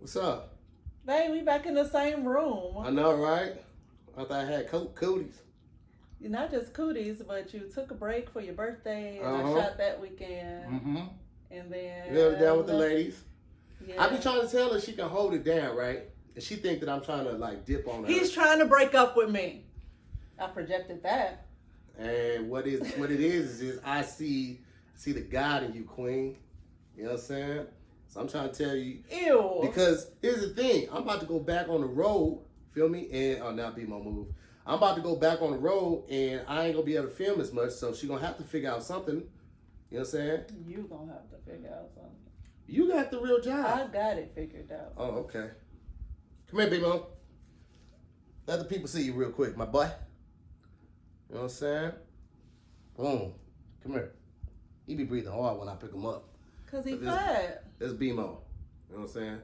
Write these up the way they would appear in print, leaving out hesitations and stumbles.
What's up? Babe, we back in the same room. I know, right? I thought I had cooties. Not just cooties, but you took a break for your birthday, and Uh-huh. I shot that weekend. Mm-hmm. And then... You held it down with the ladies. Yeah. I be trying to tell her she can hold it down, right? And she think that I'm trying to, like, dip on her. He's trying to break up with me. I projected that. And what it is I see the God in you, Queen. You know what I'm saying? So I'm trying to tell you. Ew. Because here's the thing. I'm about to go back on the road. Feel me? And now be my move. I'm about to go back on the road, and I ain't gonna be able to film as much. So she gonna have to figure out something. You know what I'm saying? You gonna have to figure out something. You got the real job. I got it figured out. Oh, okay. Come here, B-Mo. Let the people see you real quick, my boy. You know what I'm saying? Boom. Come here. He be breathing hard when I pick him up. Cause he fat. That's B-Mo. You know what I'm saying?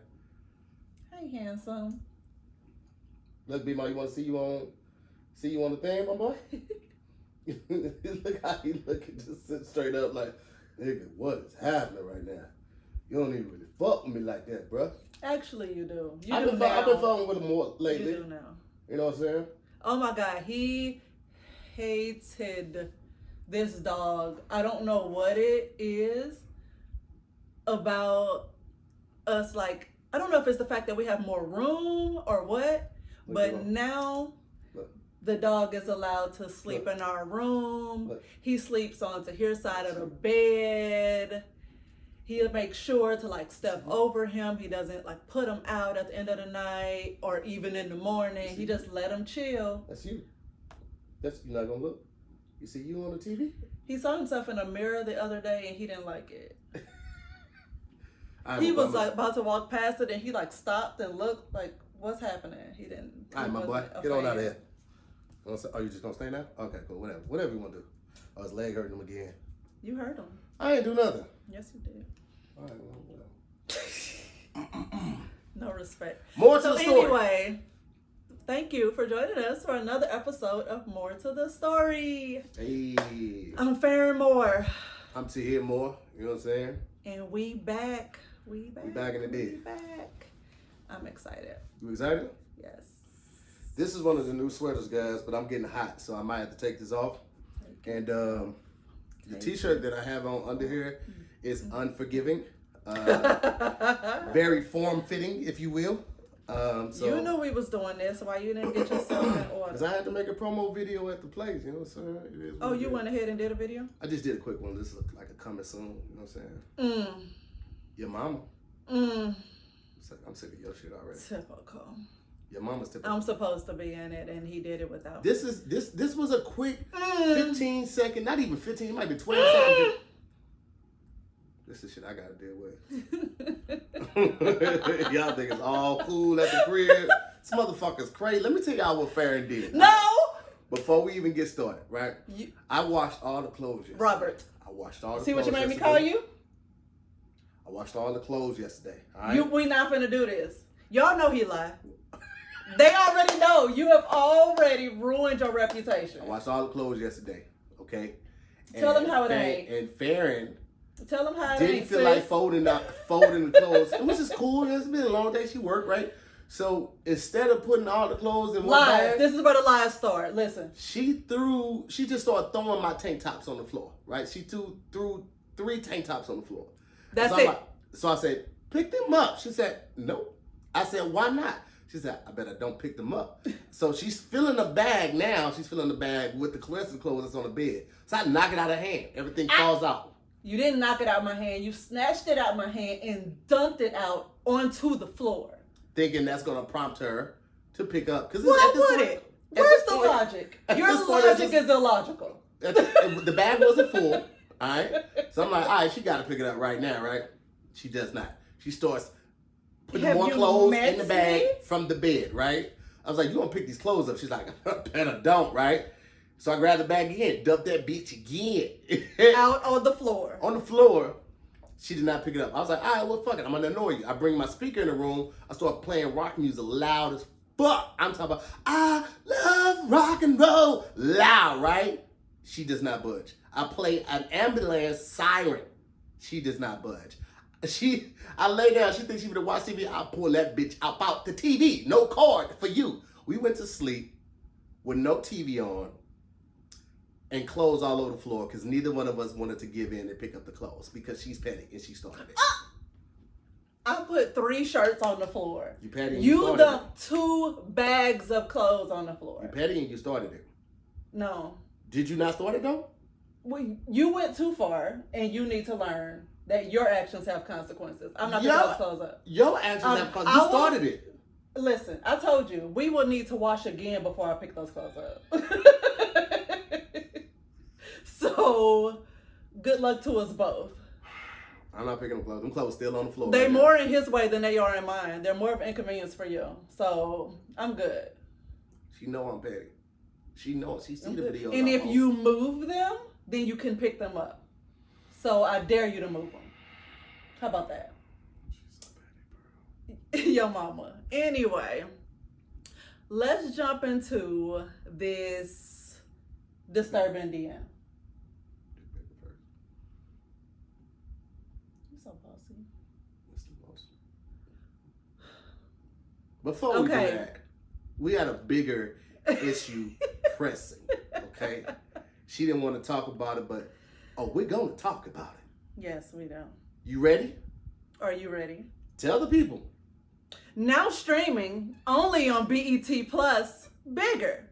Hey, handsome. Look, B-Mo, you want to see you on the thing, my boy? Look how he looking, just sit straight up like, nigga, what is happening right now? You don't even really fuck with me like that, bro. Actually, you do. I've been fucking with him more lately. You do now. You know what I'm saying? Oh my God, he hated this dog. I don't know what it is about us. Like, I don't know if it's the fact that we have more room or what, but now the dog is allowed to sleep in our room. He sleeps onto his side of the bed. He'll make sure to like step over him. He doesn't like put him out at the end of the night or even in the morning. He just let him chill. That's you. You're not gonna look. You see you on the TV? He saw himself in a mirror the other day and he didn't like it. He was like about to walk past it and he like stopped and looked like, what's happening? He didn't. All right, my boy, get on out of here. Oh, you just gonna stay now? Okay, cool. Whatever you want to do. Oh, his leg hurting him again. You heard him. I ain't do nothing. Yes, you did. All right, well. No respect. More to the story. Anyway, thank you for joining us for another episode of More to the Story. Hey. I'm Farron Moore. I'm to hear more. You know what I'm saying? And we back. We back in the day. We back. I'm excited. You excited? Yes. This is one of the new sweaters, guys, but I'm getting hot, so I might have to take this off. And the t-shirt that I have on under here is unforgiving. Very form-fitting, if you will. So, you knew we was doing this. Why you didn't get yourself in order? Because I had to make a promo video at the place, you know what I'm saying? Oh, you went ahead and did a video? I just did a quick one. This look like a coming soon, you know what I'm saying? Your mama. I'm sick of your shit already. Typical. Your mama's typical. I'm supposed to be in it, and he did it without. This was a quick 15 second, not even 15, it might be 12 seconds. This is shit I gotta deal with. Y'all think it's all cool at the crib. This motherfucker's crazy. Let me tell y'all what Farron did. No! Before we even get started, right? I washed all the clothes yesterday. Robert. I washed all the See clothes what you made yesterday. me call you? I washed all the clothes yesterday. All right? We not finna do this. Y'all know he lied. They already know. You have already ruined your reputation. I washed all the clothes yesterday, okay? Tell them how it ain't. And Farron Tell them how it didn't ain't, feel sis. like folding the clothes, which is cool. It's been a long day. She worked, right? So instead of putting all the clothes in one Lies. bag, This is where the lies start. Listen. she just started throwing my tank tops on the floor, right? She threw 3 tank tops on the floor. That's so it. So I said, pick them up. She said, nope. I said, why not? She said, I bet I don't pick them up. So she's filling the bag now. She's filling the bag with the rest of the clothes that's on the bed. So I knock it out of her hand. Everything falls out. You didn't knock it out of my hand. You snatched it out of my hand and dumped it out onto the floor. Thinking that's going to prompt her to pick up. Why would it? Where's the logic? Your logic is illogical. The bag wasn't full, all right? So I'm like, all right, she got to pick it up right now, right? She does not. She starts putting more clothes in the bag from the bed, right? I was like, you gonna pick these clothes up? She's like, better don't, right? So I grabbed the bag again, dumped that bitch again. Out on the floor. On the floor. She did not pick it up. I was like, all right, well, fuck it. I'm gonna annoy you. I bring my speaker in the room. I start playing rock music loud as fuck. I'm talking about, I love rock and roll. Loud, right? She does not budge. I play an ambulance siren. She does not budge. I lay down. She thinks she finna watch TV. I pull that bitch out the TV. No cord for you. We went to sleep with no TV on and clothes all over the floor because neither one of us wanted to give in and pick up the clothes because she's petty and she started it. I put 3 shirts on the floor. You petty and you dumped 2 bags of clothes on the floor. You petty and you started it. No. Did you not start it though? Well, you went too far and you need to learn that your actions have consequences. I'm not picking those clothes up. Your actions have consequences. You started it. Listen, I told you, we will need to wash again before I pick those clothes up. So, good luck to us both. I'm not picking up clothes. Them clothes still on the floor. They're more in his way than they are in mine. They're more of an inconvenience for you. So, I'm good. She know I'm petty. She knows. She see the video. And if you move them, then you can pick them up. So, I dare you to move them. How about that? She's so petty, bro. Your mama. Anyway, let's jump into this disturbing DM. You're so bossy. Mr. Boss. Before we do that, we had a bigger issue pressing, okay? She didn't want to talk about it, but, we're going to talk about it. Yes, we do. You ready? Are you ready? Tell the people. Now streaming only on BET Plus, Bigger.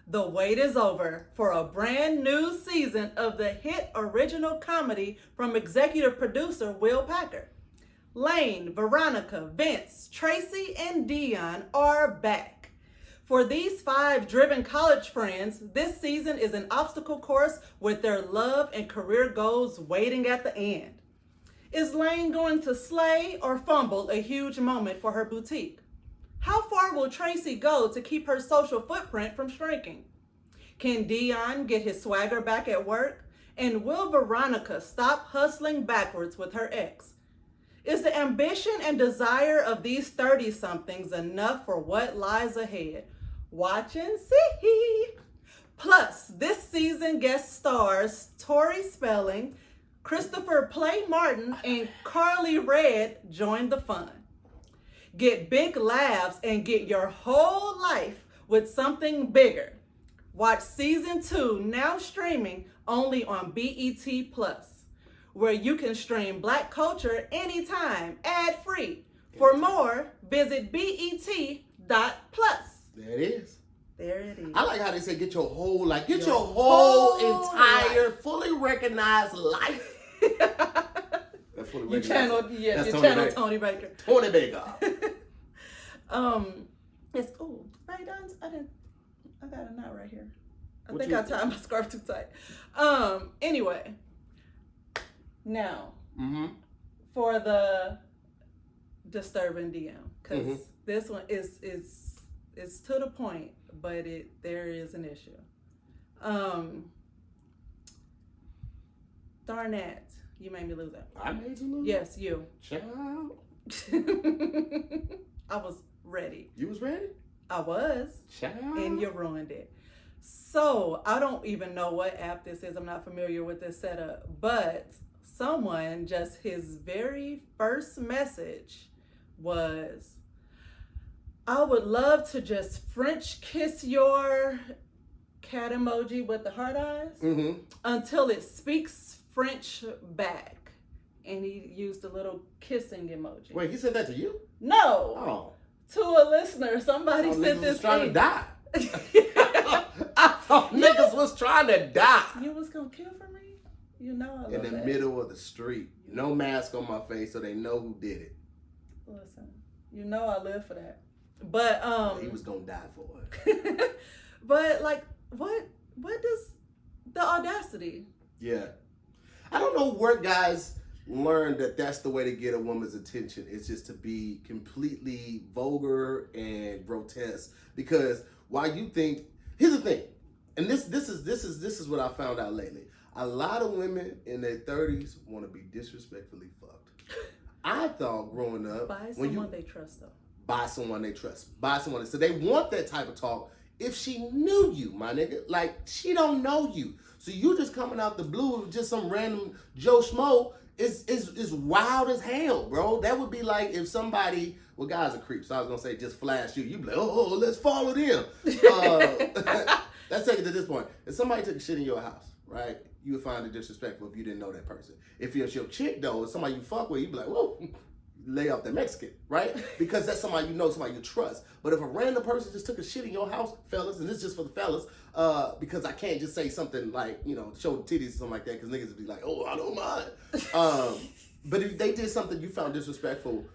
The wait is over for a brand new season of the hit original comedy from executive producer Will Packer. Lane, Veronica, Vince, Tracy, and Dion are back. For these 5 driven college friends, this season is an obstacle course with their love and career goals waiting at the end. Is Lane going to slay or fumble a huge moment for her boutique? How far will Tracy go to keep her social footprint from shrinking? Can Dion get his swagger back at work? And will Veronica stop hustling backwards with her ex? Is the ambition and desire of these 30-somethings enough for what lies ahead? Watch and see. Plus, this season guest stars Tori Spelling, Christopher Play Martin, and Carly Red join the fun. Get big laughs and get your whole life with something bigger. Watch season 2 now streaming only on BET Plus, where you can stream Black culture anytime, ad-free. For more, visit BET.plus. There it is. There it is. I like how they say get your whole entire life. fully recognized life. That's fully You channeled, yeah, you channeled Tony Baker. Tony Baker. It's cool. Right, I got a knot right here. I What think I tied my scarf too tight. Anyway. Now, for the disturbing DM, because this one is to the point, but there is an issue. Darnett, you made me lose it. I made you lose? Yes, you. Child. I was ready. You was ready? I was. Child. And you ruined it. So, I don't even know what app this is. I'm not familiar with this setup. But someone, just his very first message was, I would love to just French kiss your cat emoji with the heart eyes until it speaks French back. And he used a little kissing emoji. Wait, he said that to you? No. Oh. To a listener. Somebody sent this trying to die. I thought niggas was trying to die. You was gonna kill for me? You know I love in the that. middle of the street. No mask on my face so they know who did it. Listen, you know I live for that. But he was gonna die for it. But like what does the audacity? Yeah. I don't know where guys learn that that's the way to get a woman's attention. It's just to be completely vulgar and grotesque. Because while you think, here's the thing, and this is what I found out lately. A lot of women in their 30s want to be disrespectfully fucked. I thought growing up, By someone they trust though. By someone they trust. By someone. So they want that type of talk if she knew you, my nigga. Like, she don't know you. So you just coming out the blue with just some random Joe Schmo is wild as hell, bro. That would be like if somebody, well, guys are creeps, so I was gonna say just flash you. You'd be like, oh, let's follow them. Let's take it to this point. If somebody took a shit in your house, right, you would find it disrespectful if you didn't know that person. If it's your chick, though, or somebody you fuck with, you'd be like, whoa, lay off that Mexican, right? Because that's somebody you know, somebody you trust. But if a random person just took a shit in your house, fellas, and this is just for the fellas, because I can't just say something like, you know, show the titties or something like that, because niggas would be like, oh, I don't mind. But if they did something you found disrespectful,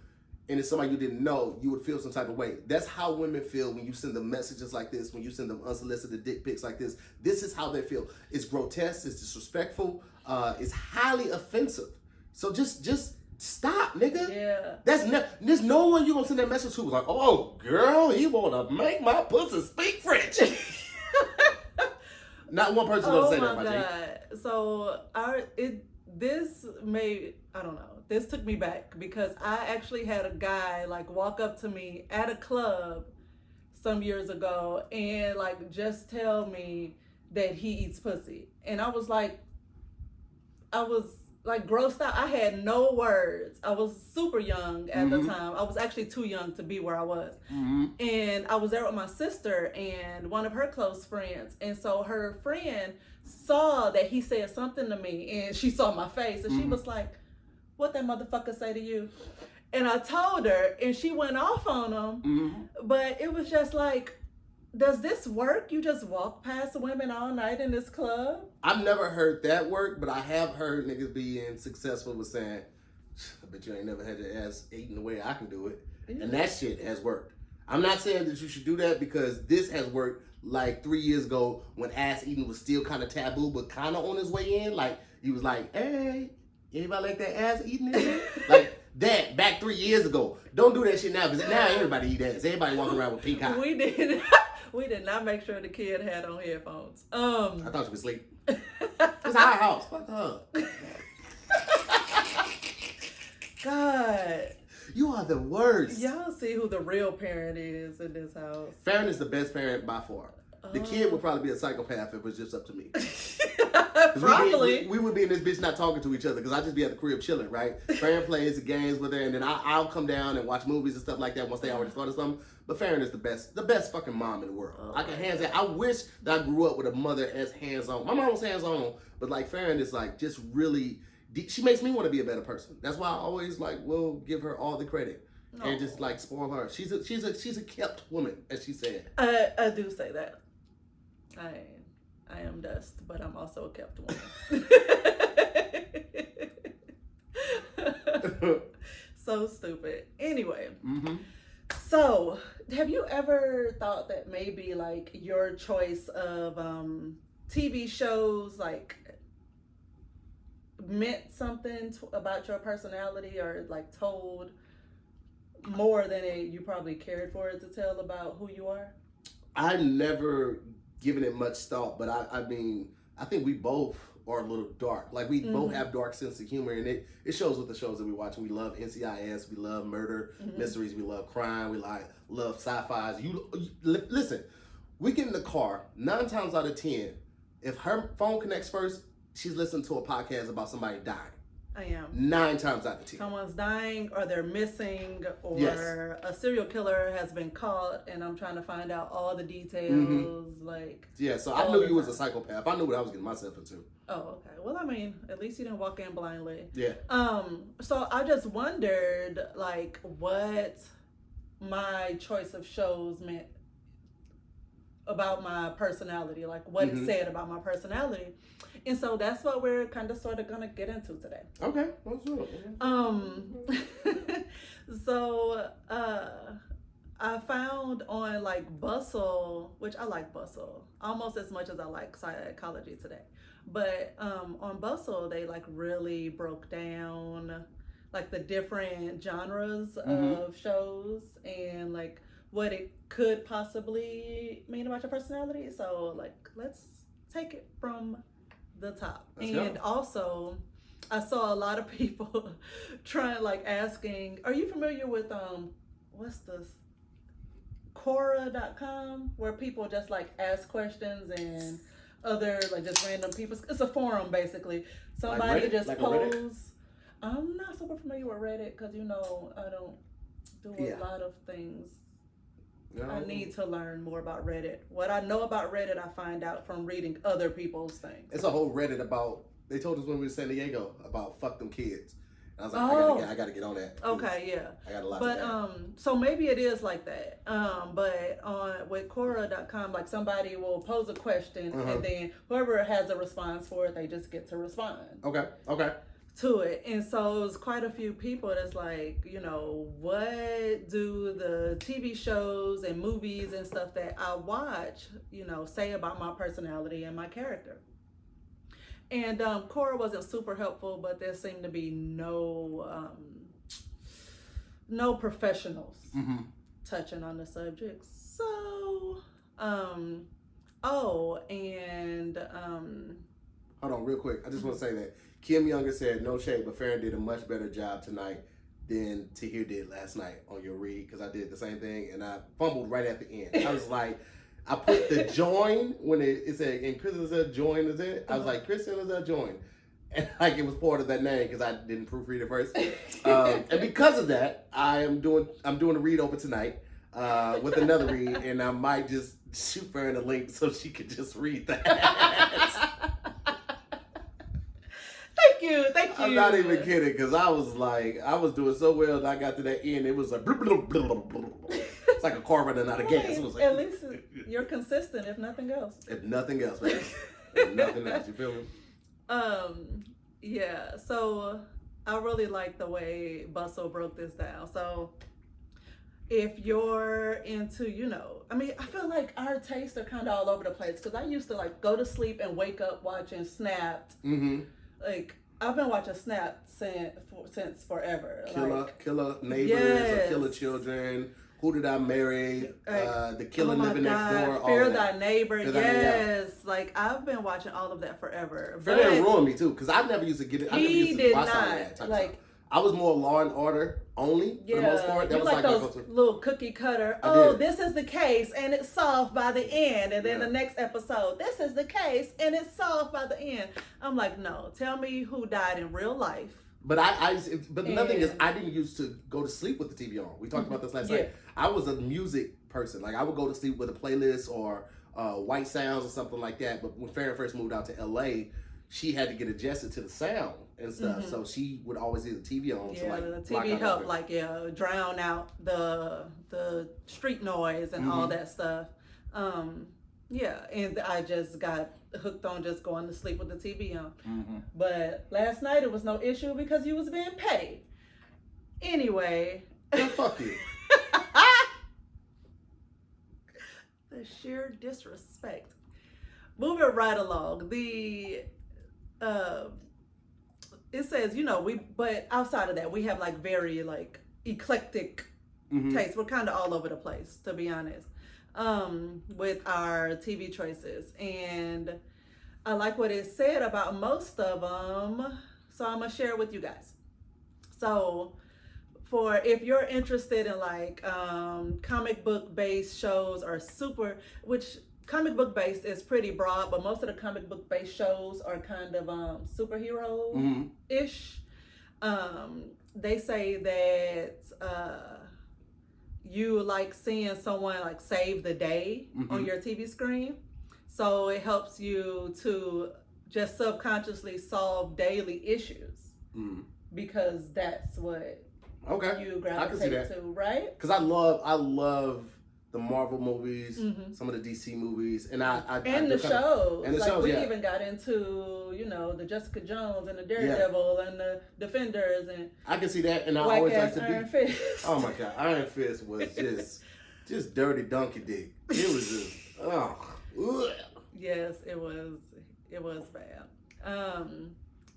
and it's somebody you didn't know, you would feel some type of way. That's how women feel when you send them messages like this, when you send them unsolicited dick pics like this. This is how they feel. It's grotesque, it's disrespectful, it's highly offensive. So just stop, nigga. Yeah. There's no one you gonna send that message to like, oh, girl, he wanna make my pussy speak French. Not one person gonna say that, my God. So I don't know. This took me back because I actually had a guy like walk up to me at a club some years ago and like just tell me that he eats pussy. And I was like grossed out. I had no words. I was super young at the time. I was actually too young to be where I was. And I was there with my sister and one of her close friends. And so her friend saw that he said something to me and she saw my face and she was like, what that motherfucker say to you? And I told her and she went off on him. But it was just like, does this work? You just walk past women all night in this club? I've never heard that work, but I have heard niggas being successful with saying, I bet you ain't never had your ass eaten the way I can do it. Yeah. And that shit has worked. I'm not saying that you should do that because this has worked like 3 years ago when ass eating was still kind of taboo, but kind of on his way in. Like, he was like, hey, anybody like that ass eating it? Like, that, back 3 years ago. Don't do that shit now because now everybody eat ass. Everybody walking around with pink eye. We did not make sure the kid had on headphones. I thought she was asleep. It's our house. Fuck her. God. You are the worst. Y'all see who the real parent is in this house. Farron is the best parent by far. The kid would probably be a psychopath if it was just up to me. Probably. We would be in this bitch not talking to each other because I'd just be at the crib chilling, right? Farron plays the games with her and then I'll come down and watch movies and stuff like that once they already started something. But Farron is the best fucking mom in the world. I can hands down. I wish that I grew up with a mother as hands-on. My mom was hands-on, but like Farron is like just really, she makes me want to be a better person. That's why I always like will give her all the credit. And just like spoil her. She's a kept woman, as she said. I do say that. I am dust, but I'm also a kept woman. So stupid. Anyway, so have you ever thought that maybe like your choice of TV shows like meant something about your personality or like told more than you probably cared for it to tell about who you are? I never given it much thought, but I mean, I think we both are a little dark. Like we both have dark sense of humor, and it shows with the shows that we watch. We love NCIS, we love murder mysteries, we love crime, we love sci-fis. You listen, we get in the car 9 times out of 10. If her phone connects first, she's listening to a podcast about somebody dying. I am. 9 times out of 10. Someone's dying or they're missing or a serial killer has been caught and I'm trying to find out all the details. Like, yeah, so I knew you was a psychopath. I knew what I was getting myself into. Oh, okay. Well, I mean, at least you didn't walk in blindly. Yeah. So I just wondered like what my choice of shows meant about my personality, like what it said about my personality. And so that's what we're kind of sort of going to get into today. Okay. What's up? So I found on like Bustle, which I like Bustle almost as much as I like Psychology Today. But on Bustle, they like really broke down like the different genres of shows and like what it could possibly mean about your personality. So like, let's take it from the top. Also, I saw a lot of people trying like asking, are you familiar with what's this? Quora.com, where people just like ask questions and other like just random people. It's a forum basically. Somebody like just like posts. I'm not super familiar with Reddit because I don't do a lot of things. No. I need to learn more about Reddit. What I know about Reddit, I find out from reading other people's things. It's a whole Reddit about. They told us when we were in San Diego about fuck them kids. And I was like, I gotta get on that. Okay, yeah. I got a lot. But so maybe it is like that. But with Quora.com, like somebody will pose a question and then whoever has a response for it, they just get to respond. Okay. To it. And so it was quite a few people that's like, what do the TV shows and movies and stuff that I watch, say about my personality and my character. And Quora wasn't super helpful, but there seemed to be no professionals touching on the subject. So, hold on real quick. I just want to say that Kim Younger said, no shade, but Farron did a much better job tonight than Tahir did last night on your read, because I did the same thing and I fumbled right at the end. I was like, I put the join when it said, and Kristen said join is it? I was like, Kristen is that join? And like it was part of that name because I didn't proofread it first. And because of that, I'm doing a read over tonight with another read, and I might just shoot her in a link so she could just read that. Thank you. I'm not even kidding, because I was doing so well that I got to that end. It was like, it's like a car running out of gas. It was like, at least you're consistent, if nothing else. If nothing else, man. If nothing else, you feel me? Yeah, so I really like the way Bustle broke this down. So if you're into, I feel like our tastes are kind of all over the place, because I used to like go to sleep and wake up watching Snapped. Like, I've been watching Snapped since forever. Killer Neighbors, or Killer Children. Who Did I Marry? The Killer Living Next Door. Fear Thy Neighbor. Yes. Like, I've been watching all of that forever. Fear Thy ruined me too, because I never used to get it. I never used to watch all that type stuff. I was more Law and Order only for the most part. That was like those little cookie cutter. This is the case and it's solved by the end. And then the next episode, this is the case and it's solved by the end. I'm like, no, tell me who died in real life. But another thing is, I didn't used to go to sleep with the TV on. We talked about this last night. I was a music person. Like, I would go to sleep with a playlist or White Sounds or something like that. But when Farron first moved out to LA, she had to get adjusted to the sound and stuff. So she would always leave the TV on. Yeah, the TV helped drown out the street noise and all that stuff. And I just got hooked on just going to sleep with the TV on. But last night it was no issue because you was being petty. Anyway. Yeah, fuck you. The sheer disrespect. Moving right along. It says, but outside of that, we have like very like eclectic tastes. We're kind of all over the place, to be honest. With our TV choices, and I like what it said about most of them, so I'm gonna share it with you guys. So if you're interested in like comic book based shows or which comic book based is pretty broad, but most of the comic book based shows are kind of superhero ish. They say that you like seeing someone like save the day on your TV screen. So it helps you to just subconsciously solve daily issues because that's what you gravitate to, right? Because I love the Marvel movies, some of the DC movies, and the shows. And the shows, we even got into, the Jessica Jones and the Daredevil and the Defenders, and I can see that. And I always like to Iron Fist. Oh my God, Iron Fist was just dirty donkey dick. It was just ugh. Yes, it was bad.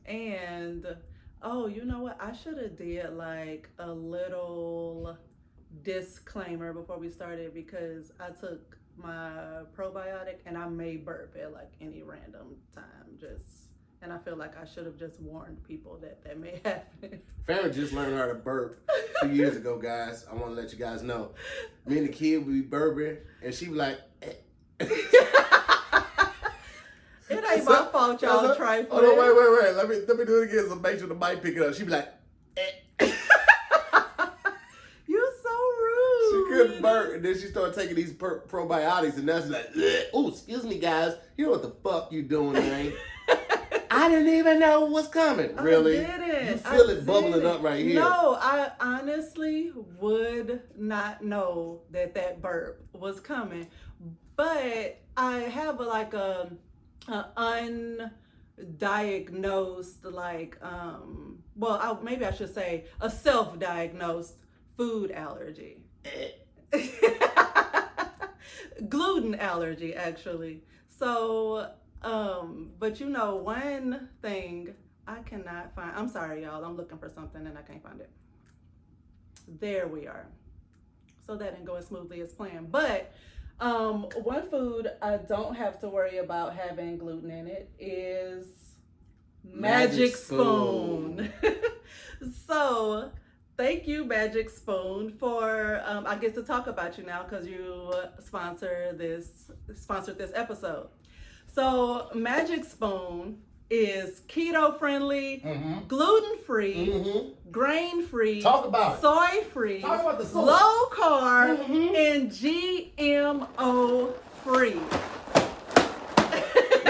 And you know what? I should have did like a little disclaimer before we started, because I took my probiotic and I may burp at like any random time, And I feel like I should have just warned people that may happen. Farrah just learned how to burp 2 years ago, guys. I want to let you guys know. Me and the kid would be burping, and she be like, It ain't my fault, y'all trifling. Oh no, wait. Let me do it again so make sure the mic pick it up. She be like, You're so rude. She couldn't burp, and then she started taking these probiotics, and now she's like, oh, excuse me, guys. You know what the fuck you doing, man? I didn't even know what was coming. Really? I didn't. You feel it bubbling up right here. No, I honestly would not know that burp was coming. But I have a undiagnosed, maybe I should say a self-diagnosed food allergy. Gluten allergy, actually. So, but one thing I cannot find. I'm sorry, y'all. I'm looking for something and I can't find it. There we are. So that didn't go as smoothly as planned. But one food I don't have to worry about having gluten in it is Magic Spoon. So thank you, Magic Spoon, for I get to talk about you now because you sponsored this episode. So Magic Spoon is keto friendly, gluten free, grain free, soy free, low carb, and GMO free.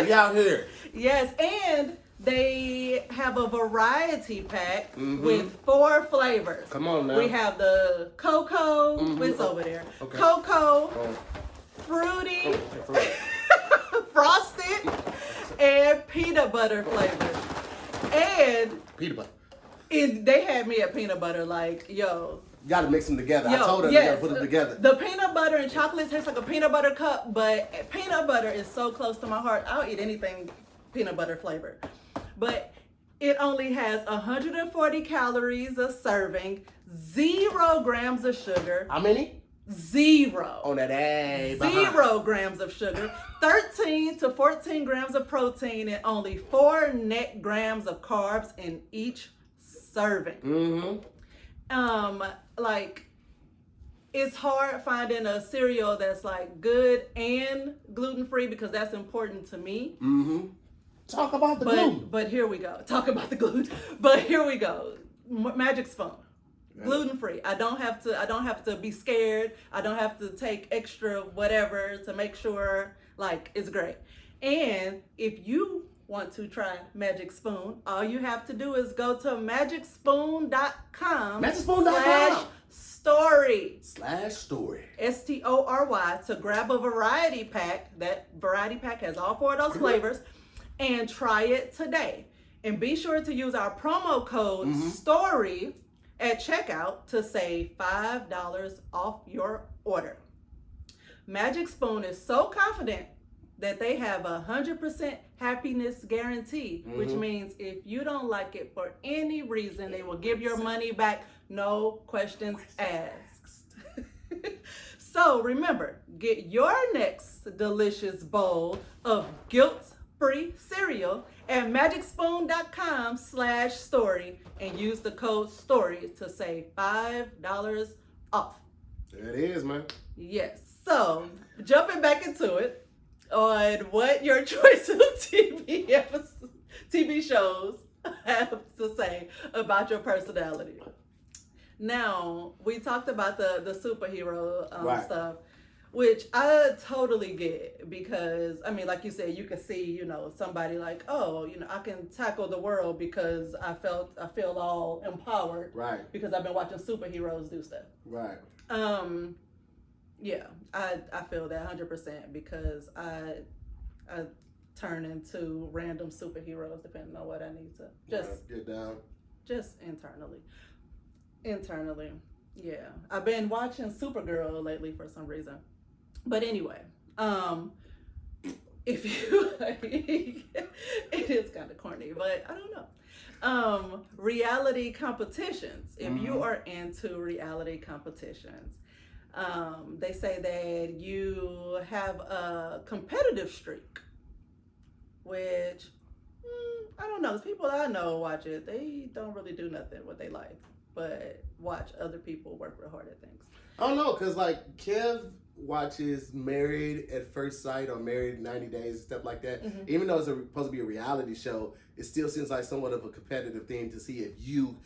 We out here. Yes, and they have a variety pack with 4 flavors. Come on now. We have the cocoa, it's over there. Okay. Cocoa, fruity, frosted, and peanut butter flavors. And peanut butter. They had me at peanut butter, You gotta mix them together. I told her you gotta put them together. The peanut butter and chocolate tastes like a peanut butter cup, but peanut butter is so close to my heart. I'll eat anything peanut butter flavored. But it only has 140 calories a serving, 0 grams of sugar. How many? 0. On that A. 0 grams of sugar, 13 to 14 grams of protein, and only 4 net grams of carbs in each serving. It's hard finding a cereal that's good and gluten free because that's important to me. Talk about the gluten. But here we go. Talk about the gluten. But here we go. Magic Spoon. Gluten free. I don't have to be scared. I don't have to take extra whatever to make sure it's great. And if you want to try Magic Spoon, all you have to do is go to magicspoon.com. Story. /story. STORY to grab a variety pack. That variety pack has all 4 of those flavors, and try it today. And be sure to use our promo code STORY at checkout to save $5 off your order. Magic Spoon is so confident that they have 100% happiness guarantee, which means if you don't like it for any reason, they will give your money back, no questions asked. So remember, get your next delicious bowl of guilt-free cereal at magicspoon.com/story and use the code STORY to save $5 off. There it is, man. Yes. So, jumping back into it, on what your choice of TV shows have to say about your personality. Now, we talked about the superhero stuff, which I totally get because, like you said, you can see, somebody I can tackle the world because I feel all empowered. Right. Because I've been watching superheroes do stuff. Right. Yeah, I feel that 100% because I turn into random superheroes depending on what I need to get down. Just internally. Yeah. I've been watching Supergirl lately for some reason. But anyway, if you it is kind of corny, but I don't know. Reality competitions. If you are into reality competitions, they say that you have a competitive streak, which I I don't know. People I know watch it. They don't really do nothing with their life, but watch other people work real hard at things. I don't know, cause like Kev watches Married at First Sight or Married 90 Days and stuff like that. Mm-hmm. Even though it's supposed to be a reality show, it still seems like somewhat of a competitive thing to see if you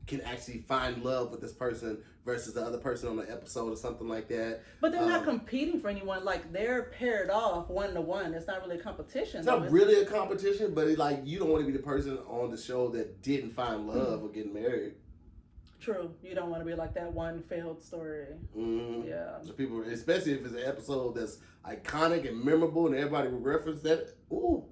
can actually find love with this person versus the other person on the episode or something like that. But they're not competing for anyone. Like, they're paired off 1-to-1. It's not really a competition. It's not really a competition, but like, you don't want to be the person on the show that didn't find love or get married. True. You don't want to be like that one failed story. Mm-hmm. Yeah. The people, especially if it's an episode that's iconic and memorable and everybody will reference that. Ooh,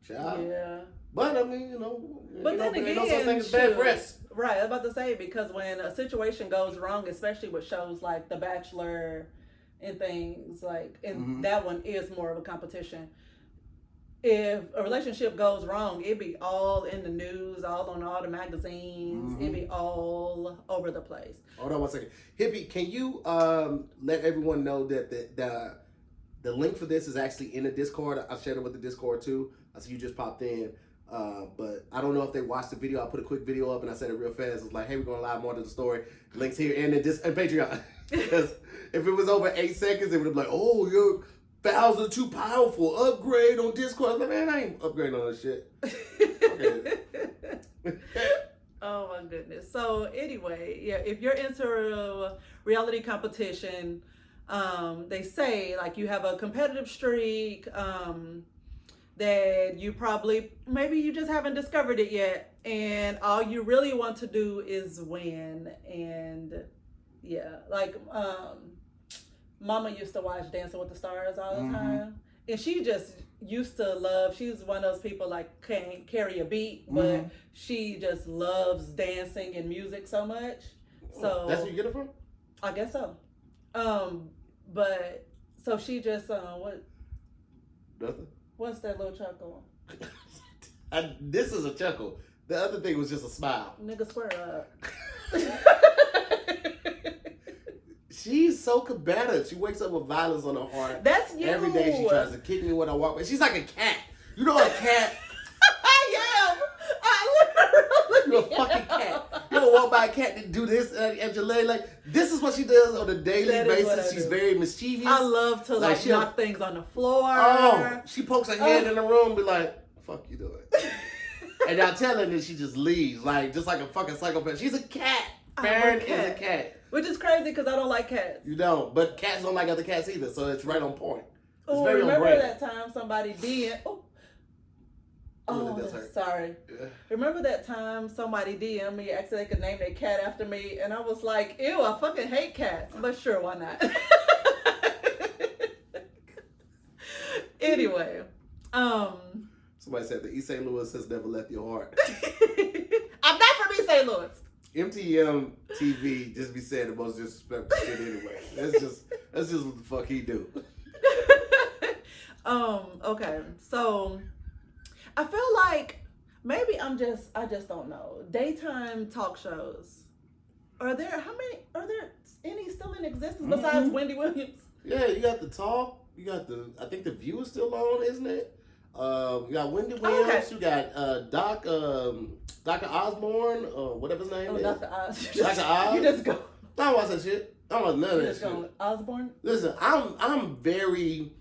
child. Yeah. But I mean, you know, but then again, no such thing as bad press. Right, I was about to say, because when a situation goes wrong, especially with shows like The Bachelor and things like, and that one is more of a competition. If a relationship goes wrong, it'd be all in the news, all on all the magazines. It'd be all over the place. Hold on 1 second. Hippie, can you let everyone know that the link for this is actually in the Discord? I shared it with the Discord too. I see you just popped in. But I don't know if they watched the video. I put a quick video up and I said it real fast. It's like, hey, we're going live more to the story. Links here and and Patreon. Because if it was over 8 seconds, it would have been like, oh, your files are too powerful. Upgrade on Discord. I was like, man, I ain't upgrading on this shit. Oh my goodness. So anyway, yeah, if you're into reality competition, they say like you have a competitive streak, that you maybe you just haven't discovered it yet, and all you really want to do is win. And yeah, like Mama used to watch Dancing with the Stars all the time, and she just used to love, she's one of those people like can't carry a beat, but she just loves dancing and music so much. So that's where you get it from? I guess so. But so she just what? Nothing. What's that little chuckle? This is a chuckle. The other thing was just a smile. Nigga, square up. She's so combative. She wakes up with violence on her heart. That's you. Every day she tries to kick me when I walk. She's like a cat. You know a cat? I am. I literally You're a fucking cat. You ever walk by a cat and do this at your leg? Like, this is what she does on a daily basis. She's very mischievous. I love to like knock things on the floor. Oh, she pokes her head in the room and be like, fuck you doing? And I tell her that she just leaves. Like, just like a fucking psychopath. She's a cat. Farron is a cat. Which is crazy because I don't like cats. You don't. But cats don't like other cats either. So it's right on point. Oh, remember that time somebody did. Oh, sorry. Yeah. Remember that time somebody DM'd me, asked if they could name their cat after me, and I was like, ew, I fucking hate cats. But sure, why not? Anyway, somebody said the East St. Louis has never left your heart. I'm not from East St. Louis. MTM TV just be saying the most disrespectful shit anyway. That's just what the fuck he do. Okay, so I feel like maybe I just don't know. Daytime talk shows. Are there any still in existence besides Wendy Williams? Yeah, you got The Talk. You got I think The View is still on, isn't it? You got Wendy Williams. Okay. You got Dr. Osborne, whatever his name is. Dr. Oz. Dr. Oz. You just go. I don't watch that shit. I don't watch none of that shit. Osborne? Listen, I'm very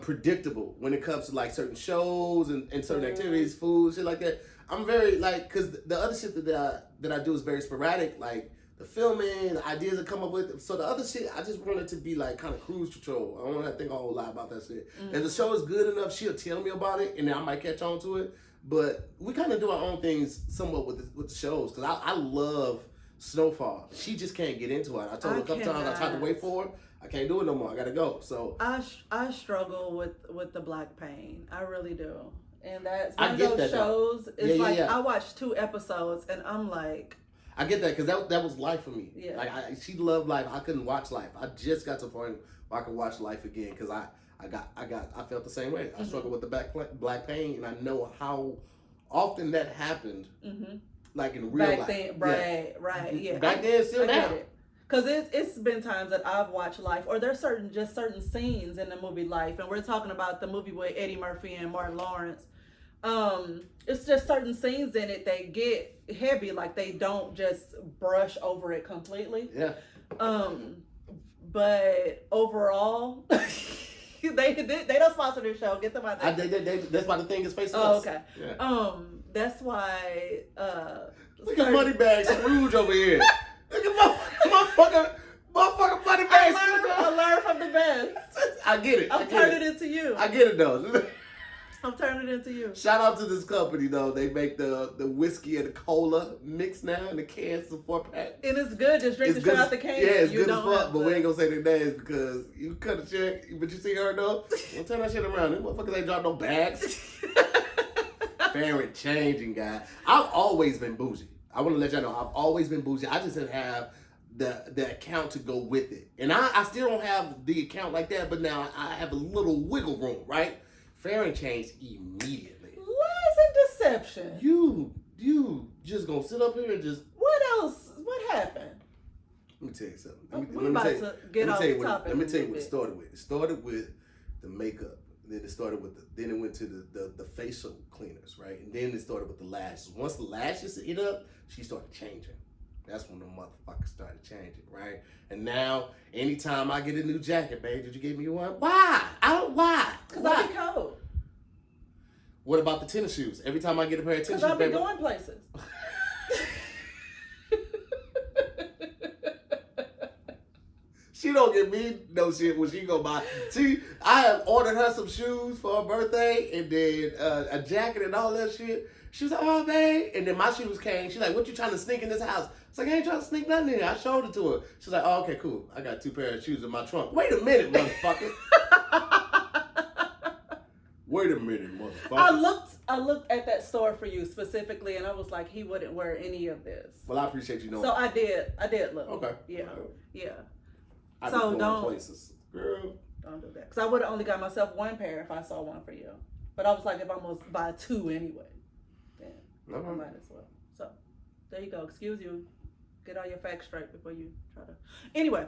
predictable when it comes to like certain shows and certain activities, food, shit like that. I'm very like, cause the other shit that I do is very sporadic, like the filming, the ideas I come up with. So the other shit, I just want it to be like kind of cruise control. I don't want to think a whole lot about that shit. If the show is good enough, she'll tell me about it, and then I might catch on to it. But we kind of do our own things somewhat with the shows, because I love Snowfall. She just can't get into it. I told her a couple times I tried to wait for her. I can't do it no more. I gotta go. So I struggle with the black pain. I really do. And that's one of those shows. It's like I watched 2 episodes and I'm like, I get that, because that was Life for me. Yeah. Like she loved Life. I couldn't watch Life. I just got to a point where I could watch Life again, because I felt the same way. I struggle with the black pain, and I know how often that happened. Like in real life. Then, right, yeah. Back then, still now. Because it's been times that I've watched Life, or there's certain scenes in the movie Life, and we're talking about the movie with Eddie Murphy and Martin Lawrence, It's just certain scenes in it that get heavy, like they don't just brush over it completely. Yeah. But overall, they don't sponsor this show. Get them out there. That's why the thing is facing us. Oh, okay. Yeah. That's why. Look at Moneybags Rouge over here. Look at motherfucker Moneybags. I learned from the best. I get it. I'm turning it into you. I get it though. I'm turning it into you. Shout out to this company though. They make the whiskey and the cola mix now in the cans, the 4-pack. And it's good. Just drink the shit out the can. Yeah, it's good as fuck. But we ain't gonna say their names because you cut a check. But you see her though. Don't turn that shit around. Them motherfuckers ain't drop no bags. Parent changing guy. I've always been bougie. I want to let y'all know I've always been bougie. I just didn't have the account to go with it. And I still don't have the account like that, but now I have a little wiggle room, right? Fair and change immediately. Lies and deception. You just gonna sit up here and just... What else? What happened? Let me tell you something. Let me tell you what it started with. It started with the makeup. Then it started with then it went to the facial cleaners, right? And then it started with the lashes. Once the lashes hit up, she started changing. That's when the motherfucker started changing, right? And now, anytime I get a new jacket, babe, did you give me one? Why? Why? Because I be cold. What about the tennis shoes? Every time I get a pair of tennis shoes, because I be going places. She don't give me no shit when she go buy. See, I have ordered her some shoes for her birthday and then a jacket and all that shit. She was like, oh, babe. And then my shoes came. She's like, what you trying to sneak in this house? It's like, I ain't trying to sneak nothing in here. I showed it to her. She's like, oh, okay, cool. I got 2 pairs of shoes in my trunk. Wait a minute, motherfucker. Wait a minute, motherfucker. I looked at that store for you specifically, and I was like, he wouldn't wear any of this. Well, I appreciate you knowing. So I did look. Okay. Yeah. Yeah. I so don't places. Girl. Don't do that. Because I would have only got myself 1 pair if I saw one for you. But I was like, if I'm going to buy 2 anyway, then I might as well. So there you go. Excuse you. Get all your facts straight before you try to. Anyway,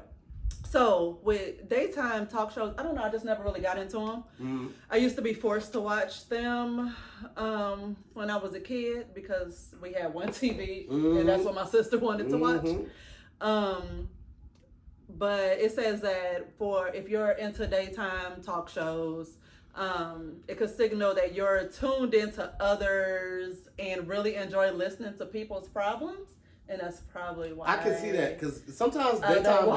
so with daytime talk shows, I don't know. I just never really got into them. Mm-hmm. I used to be forced to watch them when I was a kid because we had one TV, and that's what my sister wanted to watch. But it says that if you're into daytime talk shows, it could signal that you're tuned into others and really enjoy listening to people's problems. And that's probably why I can see that because sometimes daytime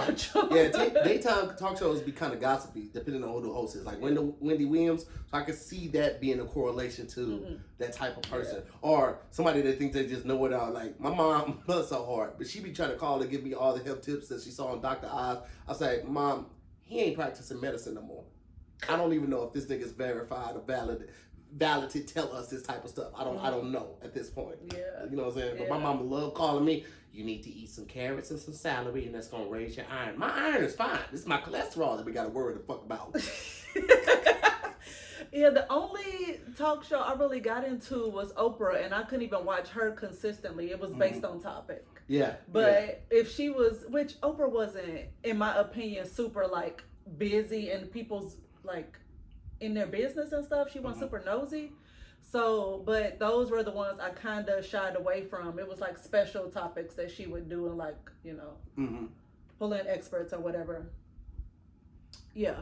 talk shows be kind of gossipy depending on who the host is. Like Wendy Williams, so I can see that being a correlation to that type of person, or somebody that thinks they just know it all. Like my mom, bless her heart, but she be trying to call and give me all the health tips that she saw on Dr. Oz. I say, Mom, he ain't practicing medicine no more. I don't even know if this nigga's verified or valid to tell us this type of stuff. I don't know at this point. Yeah. You know what I'm saying? But my mama love calling me, you need to eat some carrots and some celery and that's gonna raise your iron. My iron is fine. This is my cholesterol that we gotta worry the fuck about. Yeah, the only talk show I really got into was Oprah, and I couldn't even watch her consistently. It was based on topic. Yeah. But if she was, which Oprah wasn't, in my opinion, super like busy and people's like in their business and stuff. She wasn't super nosy. So, but those were the ones I kind of shied away from. It was like special topics that she would do and like, you know, pull in experts or whatever. Yeah.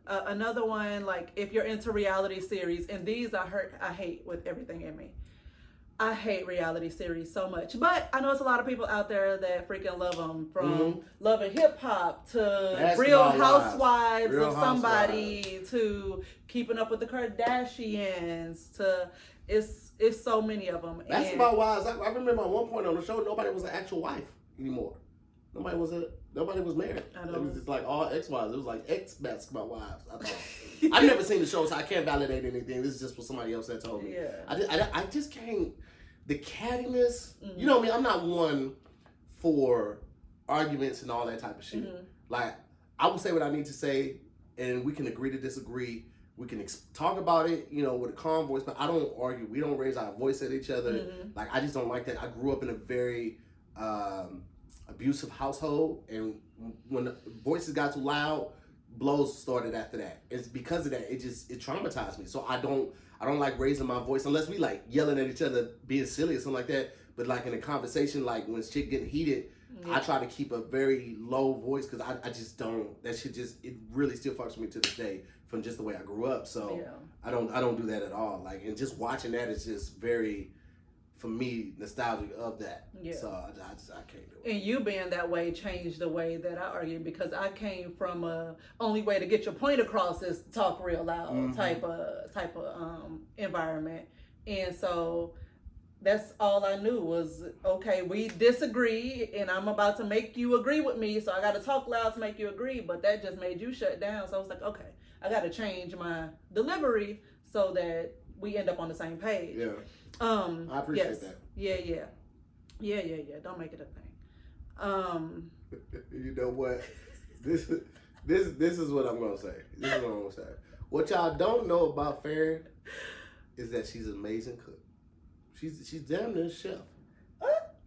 Another one, like if you're into reality series, and these I hate with everything in me. I hate reality series so much, but I know it's a lot of people out there that freaking love them, from Love and Hip Hop to Real Housewives of somebody to Keeping Up with the Kardashians to it's so many of them. Basketball Wives, I remember at one point on the show, nobody was an actual wife anymore. Nobody was married. It was just like all ex-wives. It was like ex-Basketball Wives. I thought. I've never seen the show, so I can't validate anything. This is just what somebody else had told me. Yeah. I just can't. The cattiness. You know what I mean? I'm not one for arguments and all that type of shit. Like, I will say what I need to say, and we can agree to disagree. We can talk about it, you know, with a calm voice, but I don't argue. We don't raise our voice at each other. Like, I just don't like that. I grew up in a very abusive household, and when the voices got too loud, blows started after that. It's because of that. It traumatized me. So I don't like raising my voice unless we like yelling at each other, being silly or something like that. But like in a conversation, like when shit getting heated, I try to keep a very low voice because I just don't. That shit it really still fucks with me to this day from just the way I grew up. So I don't do that at all. Like, and just watching that is just very, for me, nostalgic of that. Yeah. So I can't do it. And you being that way changed the way that I argue, because I came from a only way to get your point across is to talk real loud type of environment. And so that's all I knew was, okay, we disagree and I'm about to make you agree with me, so I got to talk loud to make you agree, but that just made you shut down. So I was like, okay, I got to change my delivery so that we end up on the same page. Yeah. I appreciate that. Yeah. Don't make it a thing. You know what? This is what I'm gonna say. What y'all don't know about Farron is that she's an amazing cook. She's damn near a chef.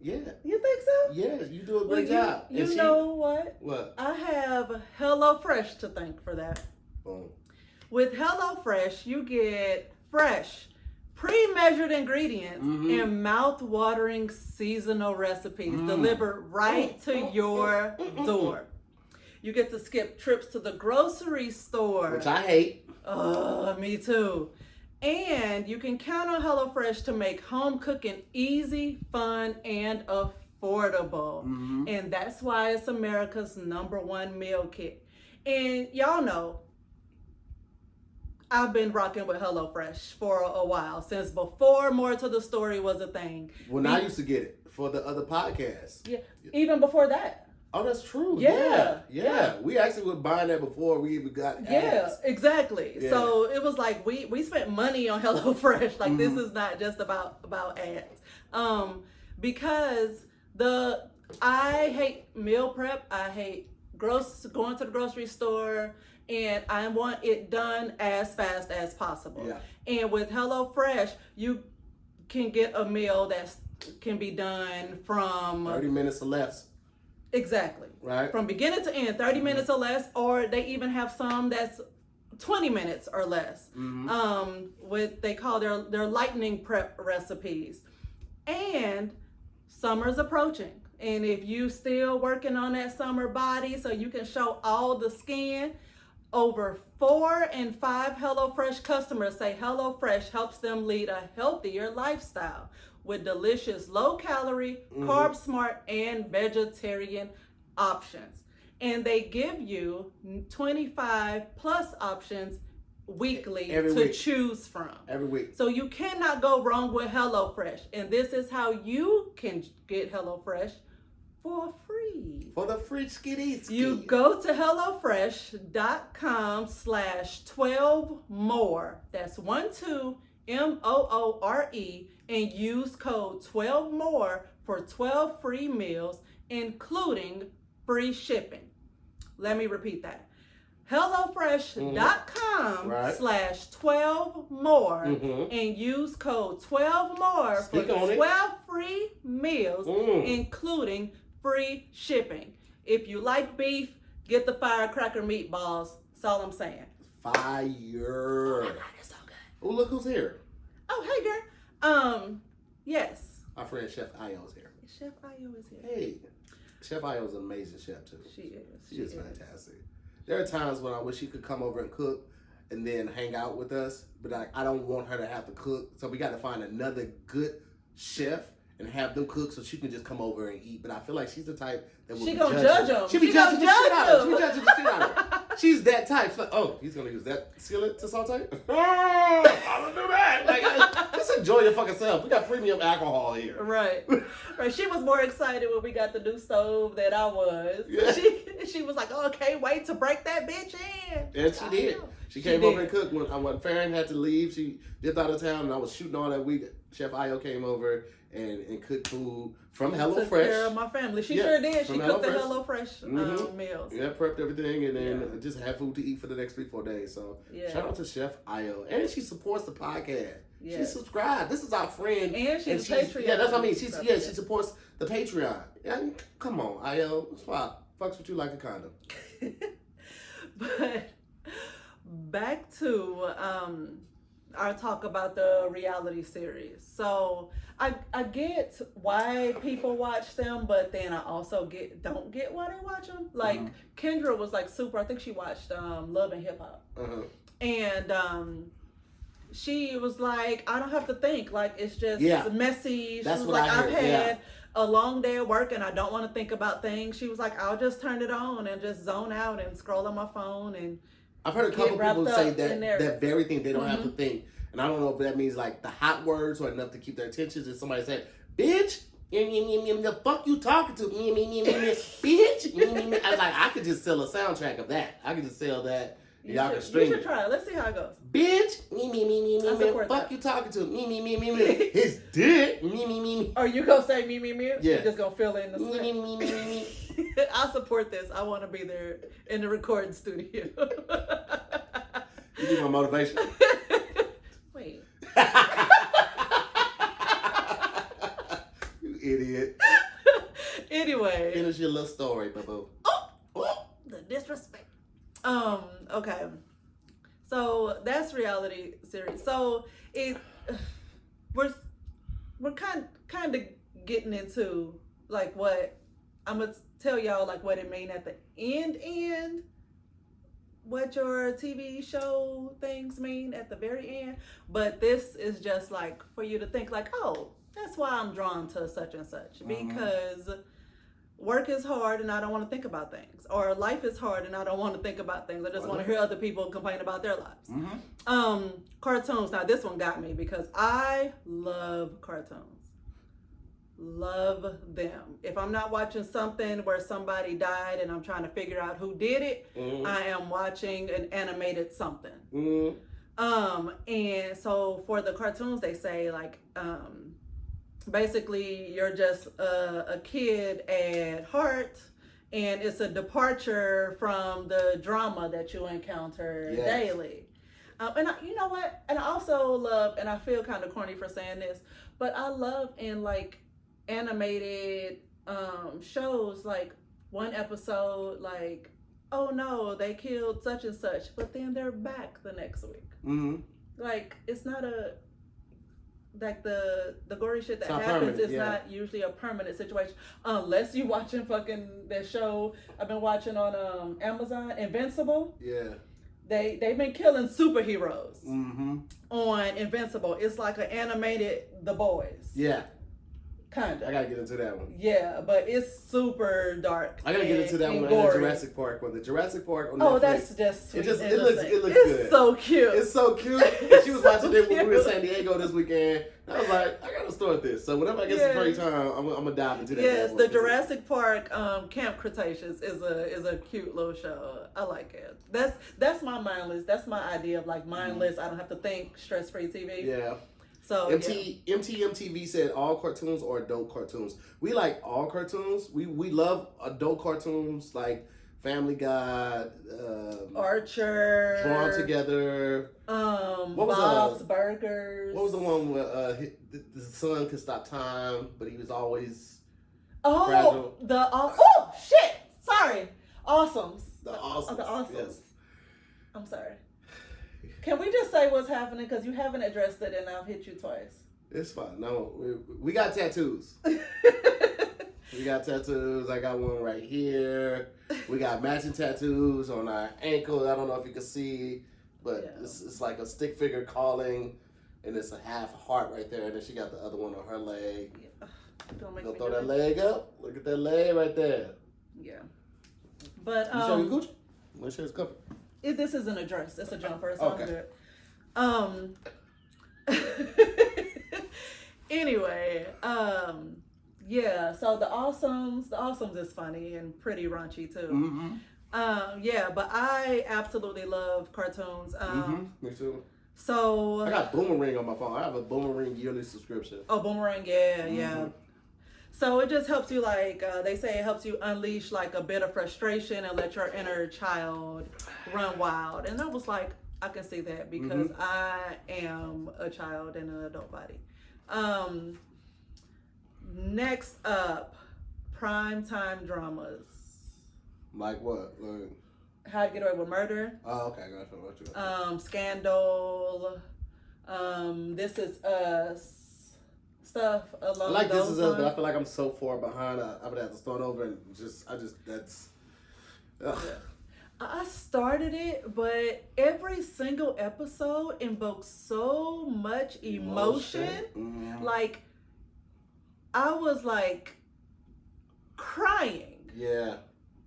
Yeah. You think so? Yeah, you do a great job. You know what? What? I have HelloFresh to thank for that. Boom. With HelloFresh, you get fresh, pre-measured ingredients and mouth-watering seasonal recipes delivered right to your door. You get to skip trips to the grocery store. Which I hate. Oh, me too. And you can count on HelloFresh to make home cooking easy, fun, and affordable. And that's why it's America's #1 meal kit. And y'all know, I've been rocking with HelloFresh for a while, since before More to the Story was a thing. When I used to get it for the other podcasts. Yeah, even before that. Oh, that's true. Yeah. We actually were buying that before we even got ads. Yeah, exactly. Yeah. So it was like we spent money on HelloFresh. Like this is not just about ads. Because I hate meal prep. I hate going to the grocery store, and I want it done as fast as possible. Yeah. And with HelloFresh, you can get a meal that can be done from 30 minutes or less. Exactly. Right. From beginning to end, 30 minutes or less, or they even have some that's 20 minutes or less. They call their lightning prep recipes. And summer's approaching. And if you still working on that summer body so you can show all the skin, over 4 and 5 HelloFresh customers say HelloFresh helps them lead a healthier lifestyle with delicious low-calorie, carb-smart, and vegetarian options. And they give you 25 plus options weekly to choose from. Every week. So you cannot go wrong with HelloFresh. And this is how you can get HelloFresh for free. For the free skitties. You go to HelloFresh.com/12more. That's 12MOORE, and use code 12more for 12 free meals, including free shipping. Let me repeat that. HelloFresh.com/12more and use code 12more for 12 free meals, including free shipping. If you like beef, get the firecracker meatballs. That's all I'm saying. Fire. Oh my God, it's so good. Oh, look who's here. Oh, hey, girl. Yes. Our friend Chef Io is here. Chef Io is here. Hey. Chef Io is an amazing chef, too. She is. She is fantastic. There are times when I wish she could come over and cook and then hang out with us, but I don't want her to have to cook. So we got to find another good chef and have them cook so she can just come over and eat. But I feel like she's the type that will judge them. She be judging the shit out of them. She be judging the shit out of them. She's that type. She's like, oh, he's going to use that skillet to saute? Oh, I don't do that. Like, just enjoy your fucking self. We got premium alcohol here. Right. She was more excited when we got the new stove than I was. Yeah. She was like, oh, can't wait to break that bitch in. And she did. She came over and cooked. When Farron had to leave, she dipped out of town, and I was shooting all that week. Chef Io came over and cooked food from HelloFresh. Took care of my family. She sure did. She cooked the HelloFresh meals. Yeah, prepped everything, and then just had food to eat for the next 3-4 days. So shout out to Chef Io. And she supports the podcast. Yeah. She subscribed. This is our friend. And she's a Patreon. Yeah, that's what I mean. She supports the Patreon. Yeah, come on, Io. Fucks with you like a condom. But back to our talk about the reality series. So I get why people watch them, but then I also don't get why they watch them. Like Kendra was like super. I think she watched Love and Hip Hop, and she was like, I don't have to think. Like it's just messy. That's she was what like, I heard. I've had a long day at work and I don't want to think about things. She was like, I'll just turn it on and just zone out and scroll on my phone. And I've heard a couple people say that very thing. They don't have to think. And I don't know if that means like the hot words or enough to keep their attention. If somebody said, bitch, the fuck you talking to? Bitch. I was like, I could just sell a soundtrack of that. I could just sell that. Y'all can stream it. You should try it. Let's see how it goes. Bitch, fuck you talking to? His dick, Are you gonna say me? Yeah. You're just gonna fill in the slip. I support this. I want to be there in the recording studio. You need my motivation. Wait. You idiot. Anyway. Finish your little story, boo. Oh, the disrespect. Okay. So that's reality series. So we're kind of getting into like what I'm gonna tell y'all like what it mean at the end, what your TV show things mean at the very end. But this is just like for you to think like, oh, that's why I'm drawn to such and such, because work is hard and I don't want to think about things, or life is hard and I don't want to think about things. I just want to hear other people complain about their lives. Cartoons. Now this one got me because I love cartoons. Love them. If I'm not watching something where somebody died and I'm trying to figure out who did it, I am watching an animated something. And so for the cartoons, they say like, basically you're just a kid at heart, and it's a departure from the drama that you encounter daily. And you know what? And I also love, and I feel kind of corny for saying this, but I love in like animated shows, like one episode, like, oh no, they killed such and such, but then they're back the next week. Like it's not like the gory shit that happens is not usually a permanent situation, unless you watching fucking that show I've been watching on Amazon, Invincible. They've been killing superheroes on Invincible. It's like an animated The Boys. Kinda. I gotta get into that one. Yeah, but it's super dark. I gotta get into that one in the Jurassic Park one. The Jurassic Park on Netflix. Oh, that's just sweet. It looks good. It's so cute. It's so cute. And she was watching it when we were in San Diego this weekend. And I was like, I gotta start this. So whenever I get some free time, I'm gonna dive into that. Yes, the Jurassic Park Camp Cretaceous is a cute little show. I like it. That's my mindless. That's my idea of like mindless. I don't have to think, stress-free TV. Yeah. So MTV said all cartoons or adult cartoons. We like all cartoons. We love adult cartoons like Family Guy, Archer, Drawn Together. Bob's Burgers. What was the one where the son could stop time, but he was always fragile? Shit! Sorry, Awesomes. The Awesomes. The Awesomes. Yes. I'm sorry. Can we just say what's happening? Because you haven't addressed it and I've hit you twice. It's fine. No, we got tattoos. We got tattoos. I got one right here. We got matching tattoos on our ankle. I don't know if you can see, but it's like a stick figure calling, and it's a half heart right there. And then she got the other one on her leg. Go throw that leg up. Look at that leg right there. Yeah. But you show your Gucci? Make sure it's covered. This isn't a dress. It's a jumper. So okay. I'm good. Anyway, yeah. So the Awesomes is funny and pretty raunchy too. Yeah, but I absolutely love cartoons. Me too. So I got Boomerang on my phone. I have a Boomerang yearly subscription. Oh, Boomerang, yeah. So it just helps you, like, they say it helps you unleash, like, a bit of frustration and let your inner child run wild. And I was like, I can see that because I am a child in an adult body. Next up, primetime dramas. Like what? Like... How to Get Away with Murder. Oh, okay, gotcha. Scandal. This Is Us. Stuff along I like those This Is Us, lines. but I feel like I'm so far behind. I would have to start over and that's. Yeah. I started it, but every single episode invokes so much emotion. Mm-hmm. Like, I was like crying. Yeah.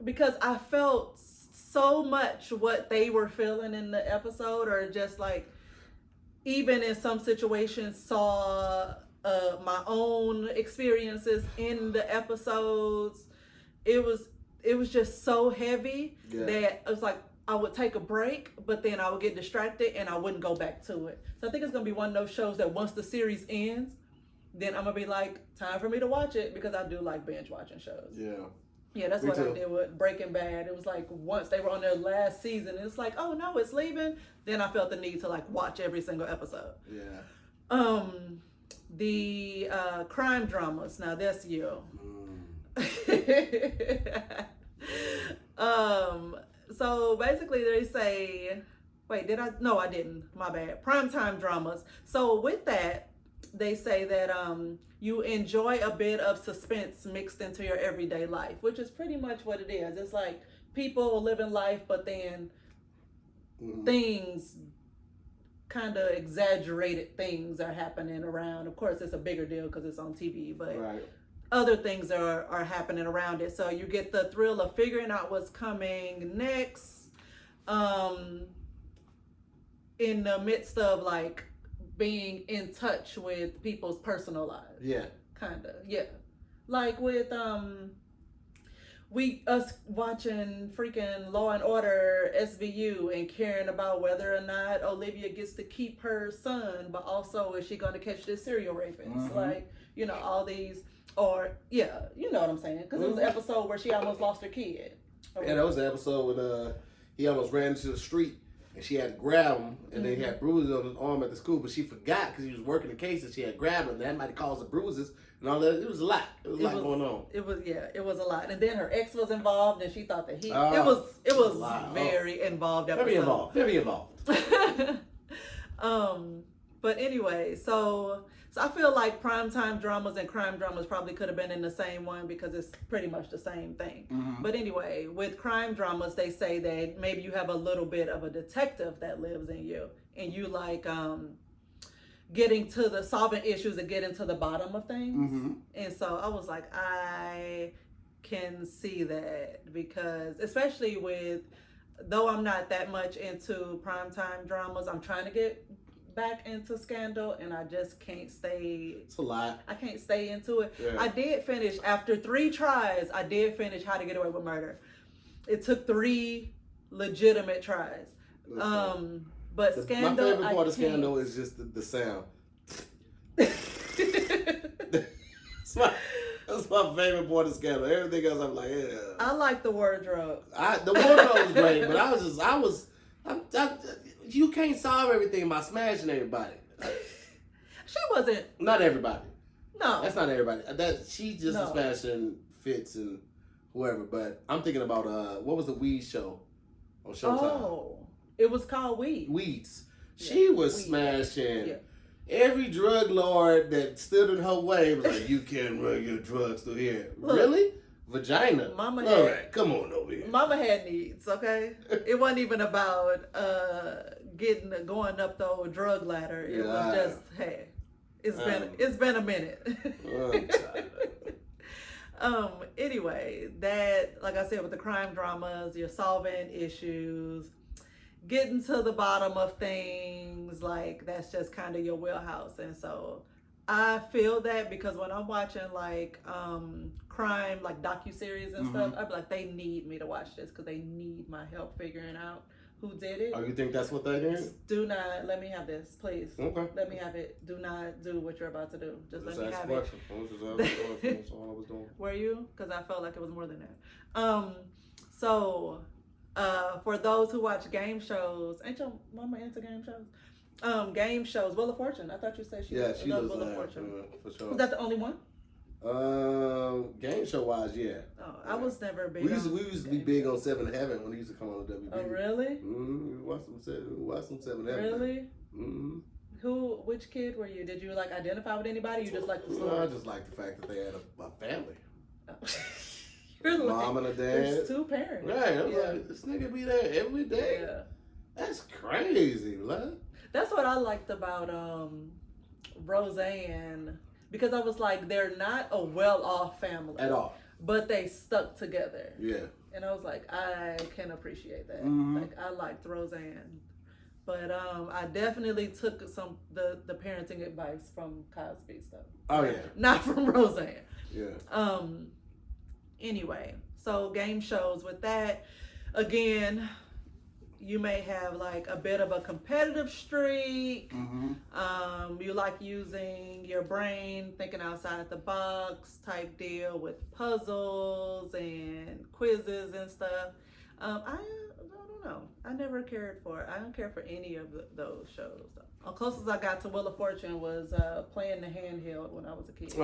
Because I felt so much what they were feeling in the episode, or just like, even in some situations, saw my own experiences in the episodes. It was just so heavy that it was like I would take a break, but then I would get distracted and I wouldn't go back to it. So I think it's gonna be one of those shows that once the series ends, then I'm gonna be like, time for me to watch it, because I do like binge watching shows. Yeah, that's what I did with Breaking Bad. It was like once they were on their last season, it's like, oh no, it's leaving. Then I felt the need to like watch every single episode. Yeah. The crime dramas. Now that's you. So basically they say, wait, did I? No, I didn't. My bad. Primetime dramas. So with that, they say that you enjoy a bit of suspense mixed into your everyday life, which is pretty much what it is. It's like people living life, but then things, kind of exaggerated things, are happening around. Of course, it's a bigger deal because it's on TV, but other things are happening around it. So you get the thrill of figuring out what's coming next, in the midst of like being in touch with people's personal lives. Yeah. Kind of. Yeah. Like with us watching freaking Law and Order SVU and caring about whether or not Olivia gets to keep her son, but also is she going to catch this serial rapist? Like, you know, all these, or yeah, you know what I'm saying? Because it was an episode where she almost lost her kid. Yeah, that was the episode when he almost ran into the street and she had to grab him, and then he had bruises on his arm at the school, but she forgot because he was working the case and she had grabbed him. That might have caused the bruises and all that. It was a lot. It was a lot going on. It was a lot. And then her ex was involved, and she thought that it was very involved episode. Very involved. But anyway, so I feel like primetime dramas and crime dramas probably could have been in the same one because it's pretty much the same thing. But anyway, with crime dramas, they say that maybe you have a little bit of a detective that lives in you, and you like getting to the solving issues and getting to the bottom of things. And so I was like, I can see that, because especially though I'm not that much into primetime dramas, I'm trying to get back into Scandal, and I just can't stay. It's a lot. I can't stay into it. Yeah. I did finish, after 3 tries, I did finish How to Get Away with Murder. It took 3 legitimate tries. But Scandal, my favorite part of Scandal is just the sound. That's my favorite part of Scandal. Everything else, I'm like, yeah. I like the wardrobe. The wardrobe was great, but you can't solve everything by smashing everybody. She wasn't. Not everybody. No. That's not everybody. She just was smashing Fitz and whoever. But I'm thinking about what was the Weed show on Showtime? Oh, it was called Weeds. She was smashing every drug lord that stood in her way. Was like, you can't run your drugs through here. Look, really? Vagina. Mama all right, come on over here. Mama had needs, okay? It wasn't even about going up the old drug ladder. It was just, hey, it's been a minute. Anyway, that, like I said, with the crime dramas, you're solving issues, getting to the bottom of things, like that's just kind of your wheelhouse. And so I feel that, because when I'm watching like crime, like docuseries and stuff, I'd be like, they need me to watch this because they need my help figuring out who did it. Oh, you think that's what that is? Do not let me have this, please. Okay. Let me have it. Do not do what you're about to do. Just let me have it. That's all I was doing. Were you? Because I felt like it was more than that. So for those who watch game shows, ain't your mama into game shows? Game shows, Wheel of Fortune. I thought you said she loves Wheel of Fortune. For sure. Was that the only one? Game show wise, yeah. Oh, I was never big. We used to be big on Seven Heaven when he used to come on the WB. Oh, really? Mm-hmm. Watch some Seven Heaven. Really? Mm-hmm. Which kid were you? Did you like identify with anybody? You just like the story? No, I just like the fact that they had a family. Oh. Really? Mom and a dad. There's 2 parents. Right. I was like, this nigga be there every day. Yeah. That's crazy, man. That's what I liked about Roseanne, because I was like, they're not a well-off family At all. but they stuck together. Yeah. And I was like, I can appreciate that. Mm-hmm. Like, I liked Roseanne. But I definitely took the parenting advice from Cosby stuff. Oh yeah. Not from Roseanne. Yeah. Anyway, so game shows with that. Again, you may have like a bit of a competitive streak. Mm-hmm. You like using your brain, thinking outside the box type deal with puzzles and quizzes and stuff. I don't know. I never cared for it. I don't care for any of those shows. The closest I got to Wheel of Fortune was playing the handheld when I was a kid.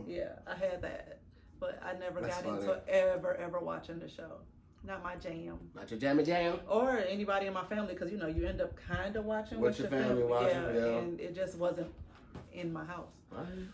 Yeah, I had that. But I never got into ever watching the show. Not my jam. Not your jammy jam. Or anybody in my family, because you end up kind of watching what your family watching. Yeah, and it just wasn't in my house. Right.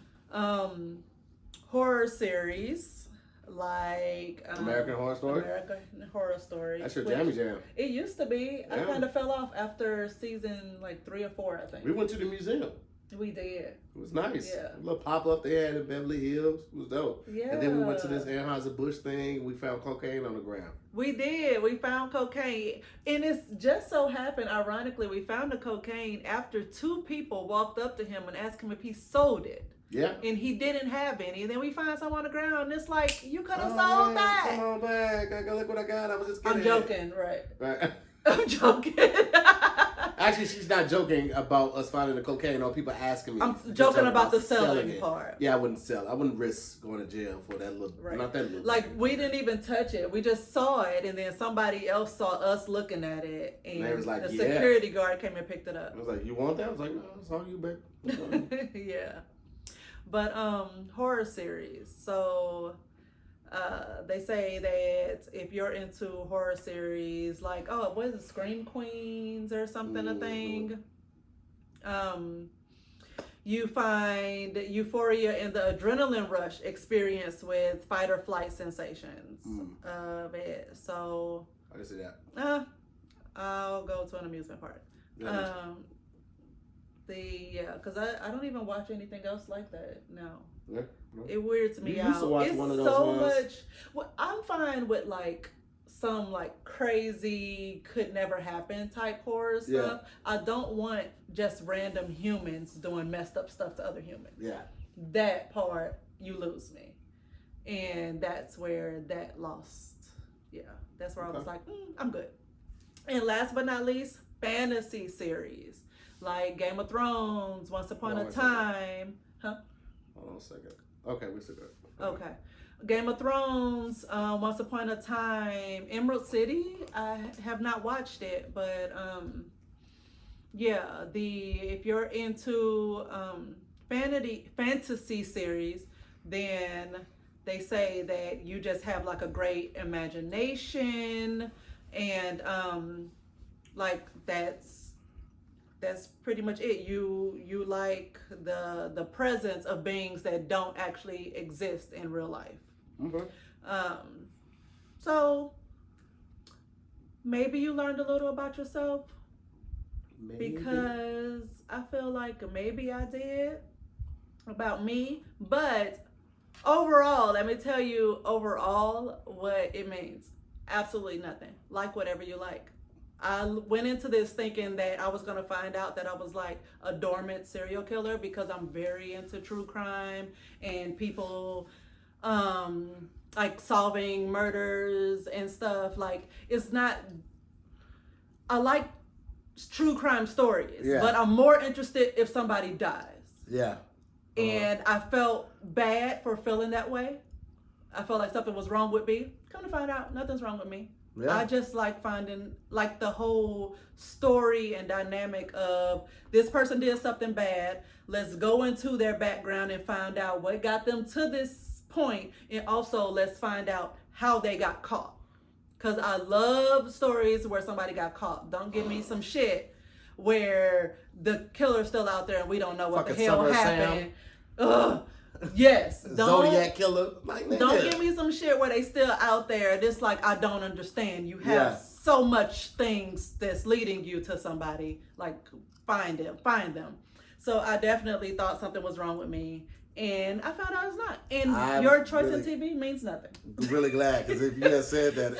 Horror series like American Horror Story. American Horror Story. That's your jammy jam. It used to be. Yeah. I kind of fell off after season like 3 or 4, I think. We went to the museum. We did. It was nice. Yeah. A little pop up they had in Beverly Hills. It was dope. Yeah. And then we went to this Anheuser-Busch thing. We found cocaine on the ground. We did. We found cocaine. And it's just so happened, ironically, we found the cocaine after 2 people walked up to him and asked him if he sold it. Yeah. And he didn't have any. And then we find some on the ground and it's like, you could have sold that. Come on back. Look what I got. I was just kidding. I'm joking, right? Right. I'm joking. Actually, she's not joking about us finding the cocaine or people asking me. I'm joking about the selling part. Yeah, I wouldn't sell. I wouldn't risk going to jail for that little. Right. Not that little. Like, we didn't even touch it. We just saw it, and then somebody else saw us looking at it, and they was like, the security guard came and picked it up. I was like, you want that? I was like, no, it's all you, babe. Yeah. But horror series. So they say that if you're into horror series, like, what is it, Scream Queens or something, a thing? You find euphoria and the adrenaline rush experience with fight or flight sensations of it. So I can see that. I'll go to an amusement park. Because I don't even watch anything else like that now. Yeah, no. It weirds me out. Used to watch it's one of those so ones. much. Well, I'm fine with like some like crazy could never happen type horror stuff. I don't want just random humans doing messed up stuff to other humans. Yeah. That part, you lose me. And that's where that lost. Yeah. That's where I was like, I'm good. And last but not least, fantasy series. Like Game of Thrones, Once Upon a Time. Huh? Hold on a second. Okay, we still good. Okay. Game of Thrones, Once Upon a Time, Emerald City. I have not watched it, but if you're into fantasy series, then they say that you just have like a great imagination, and like that's pretty much it. You like the presence of beings that don't actually exist in real life. Okay. So maybe you learned a little about yourself. Maybe. Because I feel like maybe I did about me, but overall, let me tell you what it means. Absolutely nothing. Like whatever you like. I went into this thinking that I was going to find out that I was like a dormant serial killer because I'm very into true crime and people like solving murders and stuff. Like, it's not, I like true crime stories, but I'm more interested if somebody dies. Yeah. And I felt bad for feeling that way. I felt like something was wrong with me. Come to find out, nothing's wrong with me. Yeah. I just like finding like the whole story and dynamic of this person did something bad. Let's go into their background and find out what got them to this point, and also let's find out how they got caught. Cause I love stories where somebody got caught. Don't give me some shit where the killer's still out there and we don't know what the hell happened. Ugh. Yes. Zodiac killer. Like, don't give me some shit where they still out there. Just like, I don't understand. You have so much things that's leading you to somebody. Like, find them. So I definitely thought something was wrong with me. And I found out it's not. And your choice in TV means nothing. I'm really glad, because if you had said that...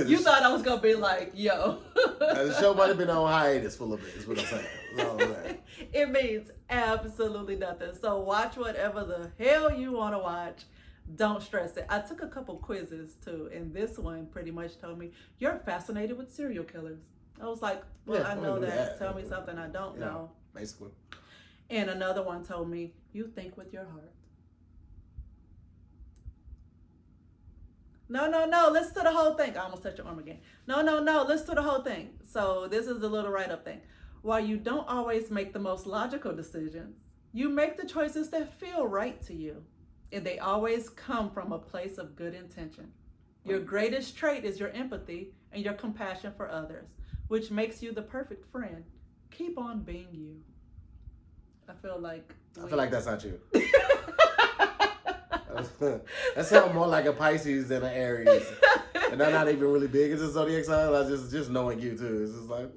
You thought I was going to be like, yo. The show might have been on hiatus for a little bit, is what I'm saying. That's all I'm saying. It means absolutely nothing. So watch whatever the hell you want to watch. Don't stress it. I took a couple quizzes too, and this one pretty much told me, you're fascinated with serial killers. I was like, well, I know that. Tell me something I don't know. Basically. And another one told me, you think with your heart. No, listen to the whole thing. I almost touched your arm again. No, listen to the whole thing. So this is the little write-up thing. While you don't always make the most logical decisions, you make the choices that feel right to you. And they always come from a place of good intention. Your greatest trait is your empathy and your compassion for others, which makes you the perfect friend. Keep on being you. I feel like that's not you. That sounds more like a Pisces than an Aries. And they're not even really big as a zodiac sign. I just knowing you too. It's just like,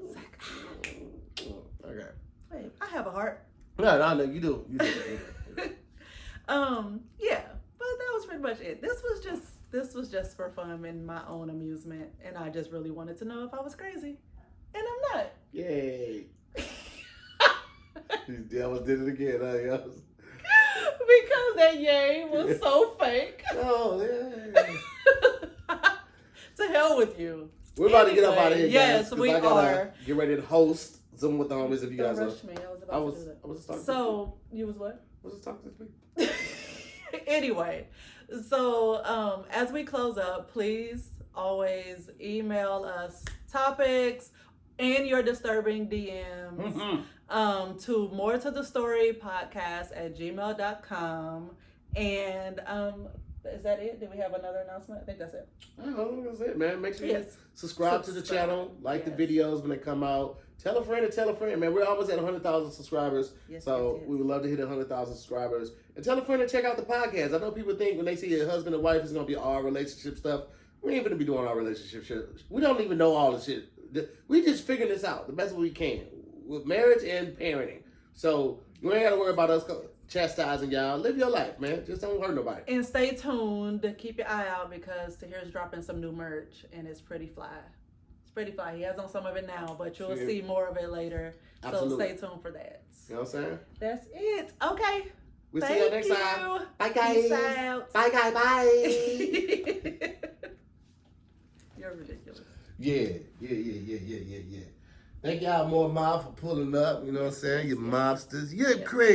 okay. Wait, I have a heart. No, I know you do. You do. Yeah, but that was pretty much it. This was just for fun and my own amusement, and I just really wanted to know if I was crazy, and I'm not. Yay! These devils did it again, huh? Because that yay was so fake. Oh, yeah. To hell with you. We're about to get up out of here, guys. Yes, we are. Get ready to host Zoom with the homies if you guys are. Rush me. I was about to do that. I was talking. So you was what? I was just talking this week. Anyway, so as we close up, please always email us topics and your disturbing DMs to moretothestorypodcast@gmail.com. And is that it? Did we have another announcement? I think that's it. Oh, that's it, man. Make sure you subscribe to the channel, like the videos when they come out. Tell a friend, man. We're almost at 100,000 subscribers. So we would love to hit 100,000 subscribers. And tell a friend to check out the podcast. I know people think when they see a husband and wife, it's going to be all relationship stuff. We ain't going to be doing all relationship shit. We don't even know all the shit. We just figuring this out the best way we can with marriage and parenting. So you ain't got to worry about us chastising y'all. Live your life, man. Just don't hurt nobody. And stay tuned. Keep your eye out because Tahir's dropping some new merch and it's pretty fly. Pretty fly. He has on some of it now, but you'll see more of it later. Absolutely. So stay tuned for that. You know what I'm saying? That's it. Okay. We'll see you next time. Bye, guys. Peace out. Bye, guys. Bye. You're ridiculous. Yeah. Thank y'all more mob for pulling up. You know what I'm saying? You mobsters. You're crazy.